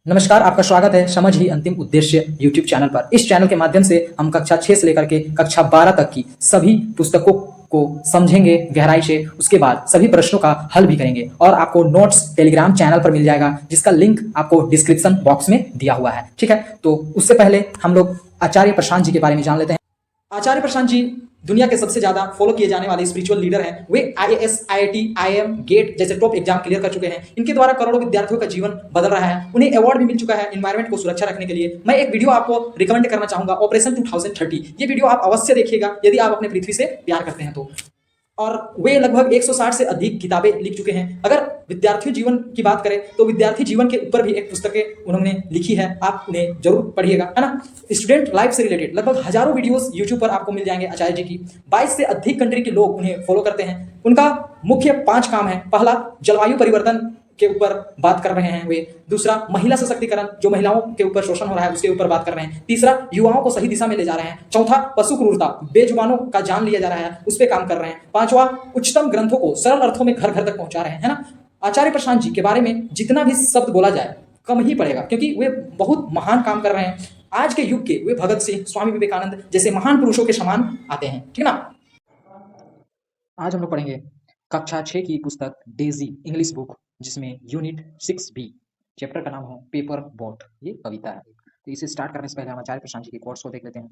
नमस्कार, आपका स्वागत है समझ ही अंतिम उद्देश्य यूट्यूब चैनल पर। इस चैनल के माध्यम से हम कक्षा 6 से लेकर के कक्षा 12 तक की सभी पुस्तकों को समझेंगे गहराई से, उसके बाद सभी प्रश्नों का हल भी करेंगे और आपको नोट्स टेलीग्राम चैनल पर मिल जाएगा, जिसका लिंक आपको डिस्क्रिप्शन बॉक्स में दिया हुआ है। ठीक है, तो उससे पहले हम लोग आचार्य प्रशांत जी के बारे में जान लेते हैं। आचार्य प्रशांत जी दुनिया के सबसे ज्यादा फॉलो किए जाने वाले स्पिरिचुअल लीडर हैं। वे आईएएस, आईआईटी, आईएम, गेट जैसे टॉप एग्जाम क्लियर कर चुके हैं। इनके द्वारा करोड़ों विद्यार्थियों का जीवन बदल रहा है। उन्हें अवार्ड भी मिल चुका है इन्वायरमेंट को सुरक्षा रखने के लिए। मैं एक वीडियो आपको रिकमेंड करना चाहूंगा, ऑपरेशन 2030। ये वीडियो आप अवश्य देखिएगा यदि आप अपने पृथ्वी से प्यार करते हैं तो। और वे लगभग 160 से अधिक किताबें लिख चुके हैं। अगर विद्यार्थी जीवन की बात करें तो विद्यार्थी जीवन के ऊपर भी एक पुस्तकें उन्होंने लिखी है, आप उन्हें जरूर पढ़िएगा, है ना। स्टूडेंट लाइफ से रिलेटेड लगभग हजारों वीडियोस यूट्यूब पर आपको मिल जाएंगे आचार्य जी की। 22 से अधिक कंट्री के लोग उन्हें फॉलो करते हैं। उनका मुख्य 5 काम है। पहला, जलवायु परिवर्तन के ऊपर बात कर रहे हैं वे। दूसरा, महिला सशक्तिकरण, जो महिलाओं के ऊपर शोषण हो रहा है उसके ऊपर बात कर रहे हैं। तीसरा, युवाओं को सही दिशा में ले जा रहे हैं। चौथा, पशु क्रूरता, बेजुबानों का जान लिया जा रहा है, उस पर काम कर रहे हैं। पांचवा, उच्चतम ग्रंथों को सरल अर्थों में घर घर तक पहुंचा रहे हैं, है ना। आचार्य प्रशांत जी के बारे में जितना भी शब्द बोला जाए कम ही पड़ेगा, क्योंकि वे बहुत महान काम कर रहे हैं। आज के युग के वे भगत सिंह, स्वामी विवेकानंद जैसे महान पुरुषों के समान आते हैं, ठीक ना। आज हम लोग पढ़ेंगे कक्षा 6 की पुस्तक डेजी इंग्लिश बुक, जिसमें यूनिट 6B, चैप्टर का नाम है पेपर बोट। ये कविता है। तो इसे स्टार्ट करने से पहले हम आचार्य प्रशांत जी के कोट्स को देख लेते हैं।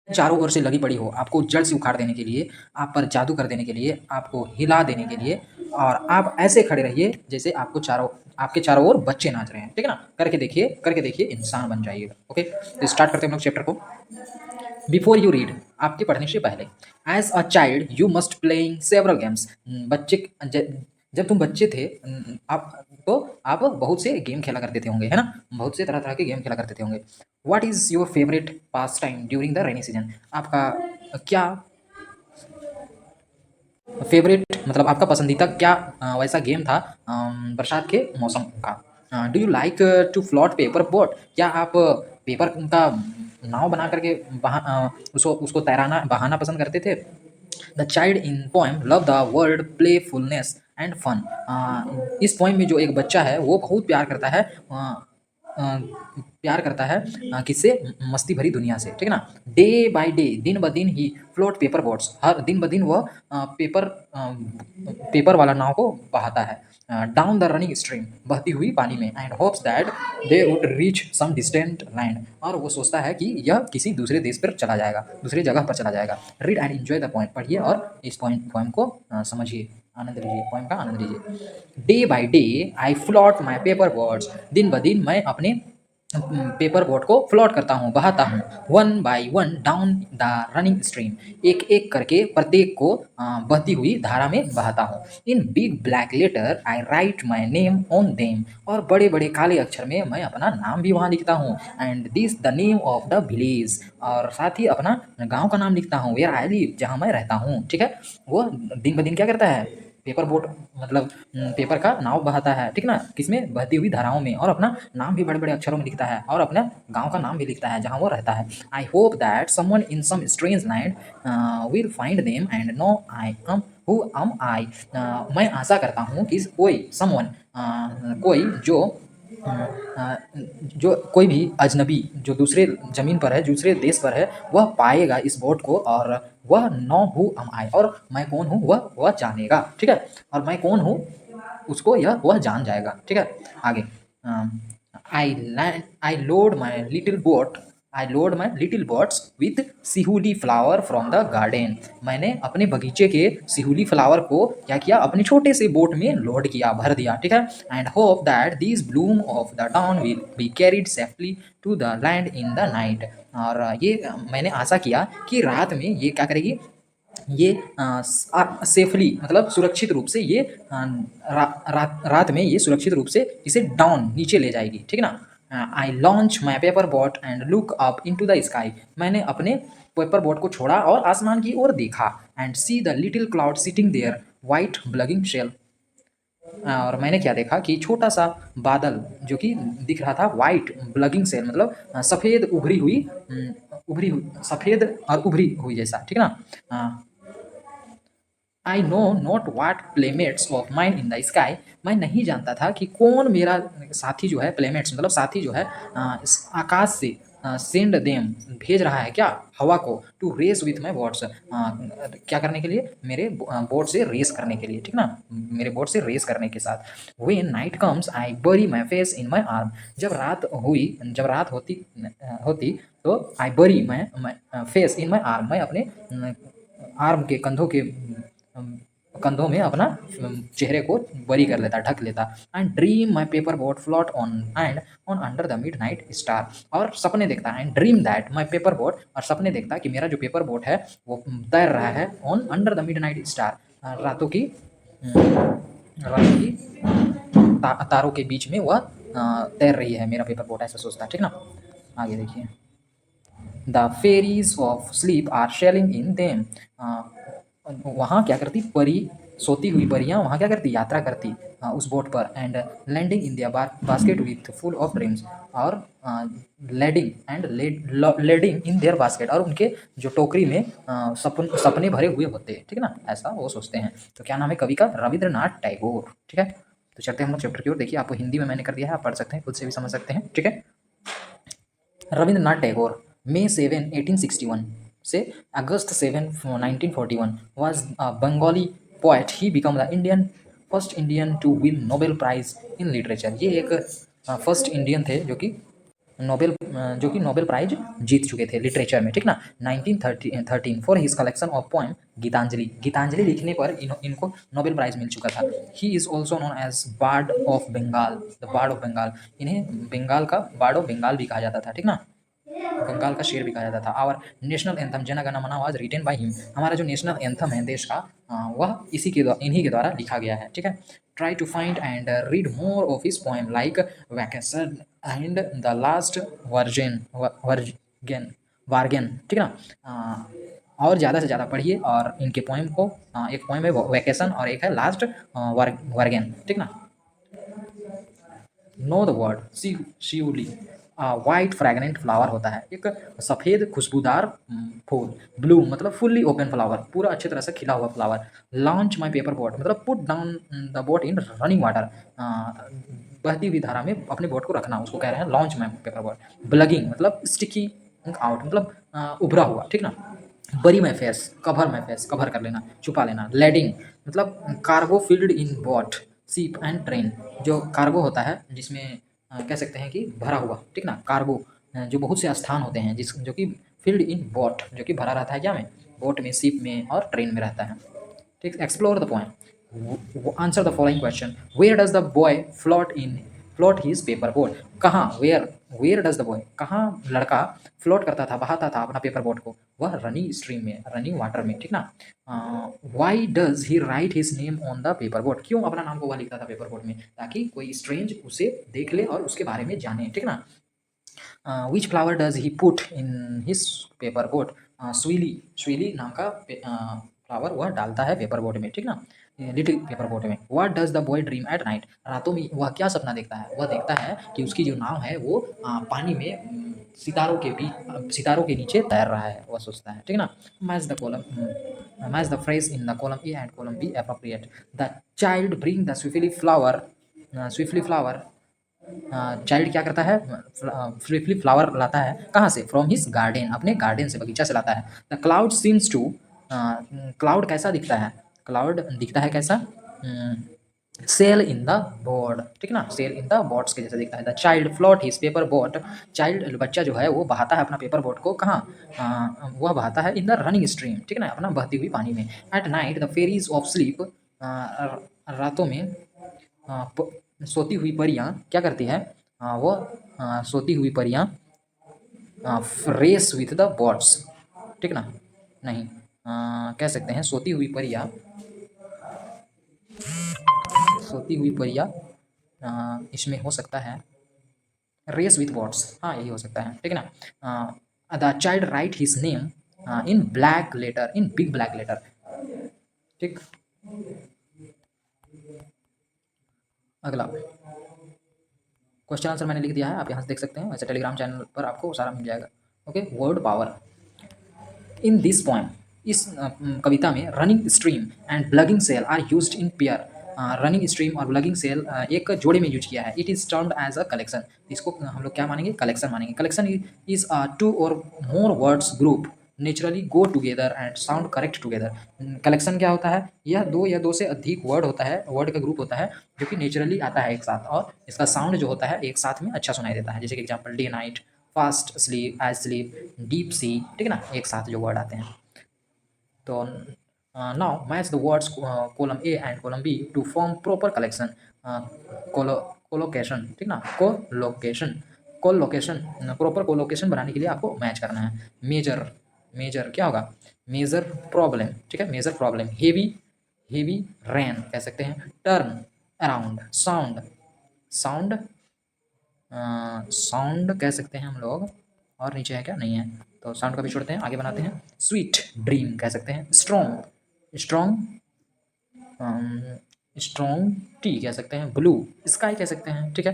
चारों ओर से लगी पड़ी हो, आपको जड़ से उखाड़ देने के लिए, आप पर जादू कर देने के लिए, आपको हिला देने के लिए, और आप ऐसे खड़े रहिए जैसे आपके चारों ओर बच्चे नाच रहे हैं, ठीक है ना। करके देखिए, इंसान बन जाइएगा। ओके, तो स्टार्ट करते हैं हम लोग चैप्टर को। बिफोर यू रीड, आपके पढ़ने से पहले। As a child you must playing several games, जब तुम बच्चे थे, आप बहुत से गेम खेला करते थे होंगे, है ना। बहुत से तरह तरह के गेम खेला करते थे होंगे। What is your favourite pass time during the rainy season, आपका क्या फेवरेट मतलब आपका पसंदीदा क्या वैसा गेम था बरसात के मौसम का। Do you like to float paper boat, क्या आप पेपर का नाव बना करके उसको तैराना बहाना पसंद करते थे। The child in poem love the world playfulness and fun, इस पोएम में जो एक बच्चा है वो बहुत प्यार करता है किससे, मस्ती भरी दुनिया से, ठीक है ना। डे बाय डे, दिन ब दिन ही फ्लोट पेपर बोट्स, हर दिन ब दिन वह पेपर वाला नाव को बहाता है। डाउन द रनिंग स्ट्रीम, बहती हुई पानी में। And hopes that they would reach some distant land, और वो सोचता है कि यह किसी दूसरे देश पर चला जाएगा, दूसरे जगह पर चला जाएगा। Read and enjoy the poem, पढ़िए और इस पोएम को समझिए, आनंद लीजिए, पोएम का आनंद लीजिए। Day by day I float my paper boats, दिन ब दिन मैं अपने पेपर बोट को फ्लॉट करता हूँ, बहाता हूँ। One by one down the running stream, एक एक करके प्रत्येक को बहती हुई धारा में बहाता हूँ। In big black letter I write my name on them, और बड़े बड़े काले अक्षर में मैं अपना नाम भी वहाँ लिखता हूँ। And this the name of the village, और साथ ही अपना गाँव का नाम लिखता हूँ। वेयर आई लिव, जहाँ मैं रहता हूँ, ठीक है। वो दिन ब दिन क्या करता है, पेपर बोट मतलब पेपर का नाव बहाता है, ठीक ना, किसमें, बहती हुई धाराओं में, और अपना नाम भी बड़े बड़े अक्षरों में लिखता है, और अपना गांव का नाम भी लिखता है जहां वो रहता है। I hope that someone in some strange land will find them and know I am who am I, मैं आशा करता हूँ कि कोई समवन कोई जो कोई भी अजनबी जो दूसरे ज़मीन पर है, दूसरे देश पर है, वह पाएगा इस बोट को, और वह नो हु एम आई, और मैं कौन हूँ वह जानेगा, ठीक है। और मैं कौन हूँ उसको वह जान जाएगा, ठीक है। आगे, I load my little boats with shiuli flower from the garden, मैंने अपने बगीचे के सिहुली फ्लावर को क्या किया, अपने छोटे से बोट में लोड किया, भर दिया, ठीक है। And hope that this bloom of the town will be carried safely to the land in the night, और ये मैंने आशा किया कि रात में ये क्या करेगी, ये सेफली मतलब सुरक्षित रूप से ये रात में ये सुरक्षित रूप से इसे डाउन नीचे ले जाएगी, ठीक है ना। I launch my paper boat and look up into the sky, मैंने अपने पेपर बोट को छोड़ा और आसमान की ओर देखा। And see the little cloud sitting there white bulging shell, और मैंने क्या देखा कि छोटा सा बादल जो कि दिख रहा था, वाइट ब्लगिंग सेल मतलब सफ़ेद सफ़ेद और उभरी हुई जैसा, ठीक है ना। I know not what playmates of mine in the sky. मैं नहीं जानता था कि कौन मेरा साथी जो है, प्लेमेट्स मतलब साथी जो है इस आकाश से सेंड देम भेज रहा है क्या हवा को, to race with my boats, क्या करने के लिए, मेरे बोट से रेस करने के लिए, ठीक ना, मेरे बोट से रेस करने के साथ। व्हेन नाइट कम्स आई बरी my face in my arm. जब रात हुई, जब रात होती तो आई बरी मैं फेस इन माई आर्म, मैं अपने आर्म के कंधों के कंधों में अपना चेहरे को बरी कर लेता, ढक लेता। And dream my paper boat float on and on under the midnight star. और सपने देखता, and dream that my paper boat, और सपने देखता कि मेरा जो पेपर बोट है वो तैर रहा है on under the midnight star, रातों की रातों की तारों के बीच में वह तैर रही है मेरा पेपर बोट, ऐसा सोचता है, ठीक ना। आगे देखिए, the fairies of sleep are sailing in them. वहाँ क्या करती, परी, सोती हुई परियाँ वहाँ क्या करती, यात्रा करती उस बोट पर। And landing in their basket with full of dreams, और lading and lading in their basket, और उनके जो टोकरी में सपने भरे हुए होते हैं, ठीक है ना, ऐसा वो सोचते हैं। तो क्या नाम है कवि का, रविंद्रनाथ टैगोर, ठीक है। तो चलते हैं हम लोग चैप्टर की ओर। देखिए आपको हिंदी में मैंने कर दिया है, आप पढ़ सकते हैं, खुद से भी समझ सकते हैं, ठीक है। रविंद्रनाथ टैगोर, May 7, 1861 से August 7, 1941 was a Bengali poet. He became the first Indian to win Nobel Prize in Literature. ये एक फर्स्ट इंडियन थे जो कि नोबेल प्राइज जीत चुके थे लिटरेचर में, ठीक ना। 1913 for his collection of poem Gitanjali. Gitanjali लिखने पर इनको नोबेल प्राइज मिल चुका था। He is also known as bard of Bengal, the bard of Bengal. इन्हें बंगाल का बार्ड ऑफ बंगाल भी कहा जाता था, ठीक ना, बंगाल का शेर भी कहा जाता था। Our national anthem Jana Gana मन वाज रिटेन बाय हिम। हमारा जो नेशनल एंथम है देश का, वह इन्हीं के द्वारा लिखा गया है, ठीक है। Try to find and read more of his poem like vacation and the last version bargain, ठीक है ना। और ज़्यादा से ज़्यादा पढ़िए और इनके पोएम को, एक पोएम है वैकेशन और एक है लास्ट वार्गेन, ठीक ना। Know the word shiuli, white fragrant flower होता है, एक सफ़ेद खुशबूदार फूल। ब्लू मतलब फुल्ली ओपन फ्लावर, पूरा अच्छी तरह से खिला हुआ flower. Launch my paper boat मतलब put down the boat in running water, बहती हुई धारा में अपने बोट को रखना, उसको कह रहे हैं launch my paper boat. Bulging मतलब स्टिकी आउट मतलब उभरा हुआ, ठीक ना। बरी my face cover my face, cover कर लेना, छुपा लेना। लेडिंग मतलब cargo field in boat ship and train, जो कार्गो होता है जिसमें कह सकते हैं कि भरा हुआ, ठीक ना, कार्गो जो बहुत से स्थान होते हैं जो कि फील्ड इन बोट, जो कि भरा रहता है क्या में, बोट में, शिप में और ट्रेन में रहता है, ठीक। Explore the point, answer the following question. Where does the boy float his paper boat. कहाँ, वेयर डज द बॉय, कहाँ लड़का फ्लोट करता था, बहाता था अपना पेपर बोट को, वह रनिंग स्ट्रीम में, रनिंग वाटर में, ठीक ना। Why does he right his name on the paper boat, क्यों अपना नाम को वह लिखता था पेपर बोट में, ताकि कोई स्ट्रेंज उसे देख ले और उसके बारे में जाने, ठीक ना। Which flower does he put in his paper boat, shiuli नाम का फ्लावर वह डालता है पेपर बोट में, ठीक ना, लिटिल पेपर बोट में। What does the boy dream at night, रातों में वह क्या सपना देखता है, वह देखता है कि उसकी जो नाव है वो पानी में सितारों के नीचे तैर रहा है, वह सोचता है, ठीक ना। Match the phrase in the column A and column B appropriate. The child bring the swiftly flower, चाइल्ड क्या करता है, स्विफ्टली फ्लावर लाता है, कहाँ से, फ्रॉम हिज गार्डन, अपने गार्डन से, बगीचा से लाता है। The cloud seems to, cloud कैसा दिखता है, क्लाउड दिखता है कैसा, सेल इन द बोर्ड, ठीक ना, सेल इन द बोट्स के जैसा दिखता है। The child float his paper boat, child बच्चा जो है वो बहाता है अपना पेपर बोट को, कहाँ, वह बहाता है इन द रनिंग स्ट्रीम, ठीक है ना, अपना बहती हुई पानी में। At night the fairies of sleep, रातों में सोती हुई परियाँ क्या करती है, वो सोती हुई परियाँ रेस विथ द बॉट्स, ठीक ना, नहीं, कह सकते हैं सोती हुई परियाँ इसमें हो सकता है रेस विथ बॉट्स, हाँ यही हो सकता है, ठीक है ना। The child write his name in black letter, in big black letter, ठीक। अगला क्वेश्चन आंसर मैंने लिख दिया है, आप यहाँ से देख सकते हैं, वैसे टेलीग्राम चैनल पर आपको सारा मिल जाएगा, okay. Word power in this poem, इस कविता में running stream and bulging sail are used in pair. Running stream और ब्लगिंग सेल एक जोड़े में यूज किया है। It is termed as a collection. इसको हम लोग क्या मानेंगे? कलेक्शन मानेंगे। कलेक्शन इज टू और more words group naturally go together and sound correct together. Collection क्या होता है? यह दो या दो से अधिक वर्ड होता है, वर्ड का ग्रुप होता है जो कि नेचुरली आता है एक साथ, और इसका साउंड जो होता है एक साथ में अच्छा सुनाई देता है। जैसे कि example day night, fast sleep, as sleep, deep sea, ठीक है ना, एक साथ जो वर्ड आते हैं। तो now match the words column A and column B to form proper collection. Collocation, ठीक ना, कोलोकेशन, कोलोकेशन, प्रॉपर कोलोकेशन बनाने के लिए आपको मैच करना है। मेजर, मेजर क्या होगा? मेजर प्रॉब्लम, ठीक है, major problem. Heavy, heavy rain कह सकते हैं। Turn around, sound, sound, sound कह सकते हैं हम लोग। और नीचे है क्या? नहीं है, तो साउंड का भी छोड़ते हैं, आगे बनाते हैं। स्वीट ड्रीम कह सकते हैं। स्ट्रॉन्ग, स्ट्रॉन्ग, स्ट्रॉन्ग टी कह सकते हैं। ब्लू स्काई कह सकते हैं, ठीक है।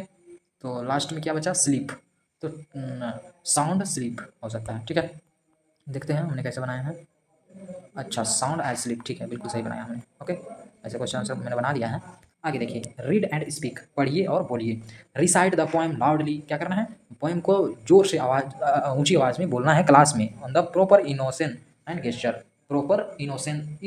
तो लास्ट में क्या बचा? स्लीप। तो साउंड स्लीप हो सकता है, ठीक है। देखते हैं हमने कैसे बनाया है। अच्छा, साउंड एज स्लीप, ठीक है, बिल्कुल सही बनाया हमने। ओके, ऐसे क्वेश्चन आंसर मैंने बना दिया है। आगे देखिए, रीड एंड स्पीक, पढ़िए और बोलिए। रिसाइट द पोएम लाउडली, क्या करना है? पोएम को जोर से आवाज़, ऊंची आवाज़ में बोलना है क्लास में। On the proper innocent and gesture, proper innocent,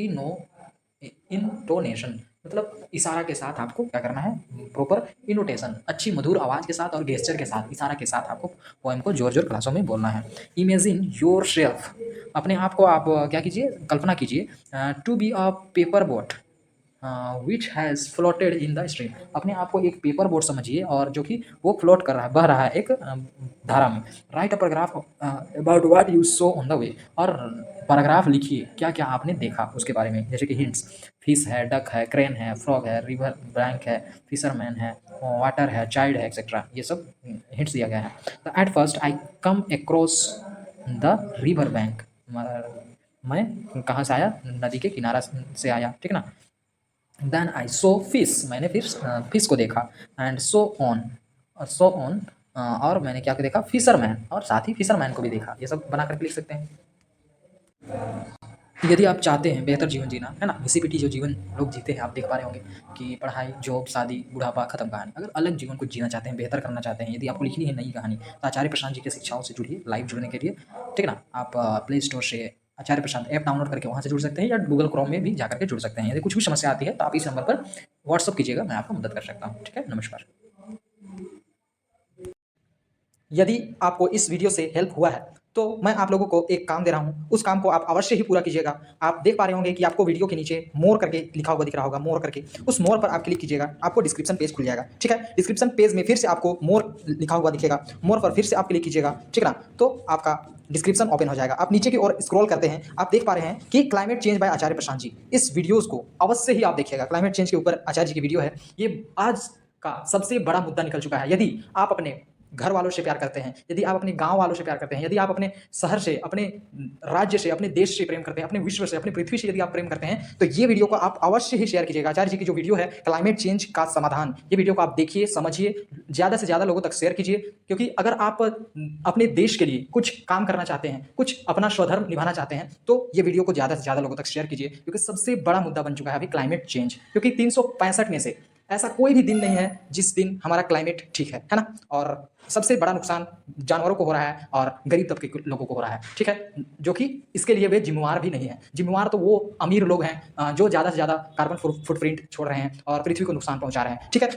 intonation मतलब इशारा के साथ आपको क्या करना है? प्रॉपर इनोटेशन, अच्छी मधुर आवाज़ के साथ और गेस्चर के साथ, इशारा के साथ आपको पोएम को जोर जोर क्लासों में बोलना है। इमेजिन योर सेल्फ, अपने आप को आप क्या कीजिए? कल्पना कीजिए। To be a paper boat which has floated in the stream, अपने आप को एक पेपर बोट समझिए और जो कि वो फ्लोट कर रहा है, बह रहा है एक धारा में। Right a paragraph about what you so on the way, और पैराग्राफ लिखिए क्या क्या आपने देखा उसके बारे में। जैसे कि हिंट्स, फिश है, डक है, क्रेन है, फ्रॉग है, रिवर बैंक है, फिशरमैन है, वाटर है, चाइल्ड है, एक्सेट्रा, ये सब हिंट्स दिया गया है। At first I come across the river bank, मैं कहाँ से आया? नदी के किनारा से आया, ठीक है ना। देन आई सो फिश, मैंने फिर फिश को देखा। And so on, so on, और मैंने क्या देखा? फिशरमैन, और साथ ही फिशरमैन को भी देखा। ये सब बना करके लिख सकते हैं। यदि आप चाहते हैं बेहतर जीवन जीना, है ना, घिसी-पिटी जो जीवन लोग जीते हैं, आप देख पा रहे होंगे कि पढ़ाई, जॉब, शादी, बुढ़ापा, खत्म कहानी। अगर अलग जीवन को जीना चाहते हैं, बेहतर करना चाहते हैं, यदि आपको लिखनी है नई कहानी, तो आचार्य प्रशांत जी की शिक्षाओं से जुड़िए। लाइव जुड़ने के लिए, ठीक है ना, आप प्ले स्टोर से आचार्य प्रशांत ऐप डाउनलोड करके वहाँ से जुड़ सकते हैं, या गूगल क्रोम में भी जाकर के जुड़ सकते हैं। यदि कुछ भी समस्या आती है तो आप इस नंबर पर व्हाट्सअप कीजिएगा, मैं आपको मदद कर सकता हूँ, ठीक है। नमस्कार। यदि आपको इस वीडियो से हेल्प हुआ है तो मैं आप लोगों को एक काम दे रहा हूं, उस काम को आप अवश्य ही पूरा कीजिएगा। आप देख पा रहे होंगे कि आपको वीडियो के नीचे मोर करके लिखा हुआ दिख रहा होगा, मोर करके, उस मोर पर आप क्लिक कीजिएगा, आपको डिस्क्रिप्शन पेज खुल जाएगा, ठीक है। डिस्क्रिप्शन पेज में फिर से आपको मोर लिखा हुआ दिखेगा, मोर पर फिर से आप क्लिक कीजिएगा, ठीक है ना। तो आपका डिस्क्रिप्शन ओपन हो जाएगा। आप नीचे की ओर स्क्रॉल करते हैं, आप देख पा रहे हैं कि क्लाइमेट चेंज बाय आचार्य प्रशांत जी, इस वीडियोज़ को अवश्य ही आप देखिएगा। क्लाइमेट चेंज के ऊपर आचार्य जी की वीडियो है, ये आज का सबसे बड़ा मुद्दा निकल चुका है। यदि आप अपने घर वालों से प्यार करते हैं, यदि आप अपने गांव वालों से प्यार करते हैं, यदि आप अपने शहर से, अपने राज्य से, अपने देश से प्रेम करते हैं, अपने विश्व से, अपनी पृथ्वी से यदि आप प्रेम करते हैं, तो ये वीडियो को आप अवश्य ही शेयर कीजिएगा। आचार्य जी की जो वीडियो है क्लाइमेट चेंज का समाधान, ये वीडियो को आप देखिए, समझिए, ज़्यादा से ज़्यादा लोगों तक शेयर कीजिए। क्योंकि अगर आप अपने देश के लिए कुछ काम करना चाहते हैं, कुछ अपना स्वधर्म निभाना चाहते हैं, तो ये वीडियो को ज़्यादा से ज़्यादा लोगों तक शेयर कीजिए। क्योंकि सबसे बड़ा मुद्दा बन चुका है अभी क्लाइमेट चेंज। क्योंकि 365 में से ऐसा कोई भी दिन नहीं है जिस दिन हमारा क्लाइमेट ठीक है ना। और सबसे बड़ा नुकसान जानवरों को हो रहा है और गरीब तबके के लोगों को हो रहा है, ठीक है, जो कि इसके लिए वे जिम्मेवार भी नहीं है। जिम्मेवार तो वो अमीर लोग हैं जो ज़्यादा से ज़्यादा कार्बन फुटप्रिंट छोड़ रहे हैं और पृथ्वी को नुकसान पहुंचा रहे हैं, ठीक है।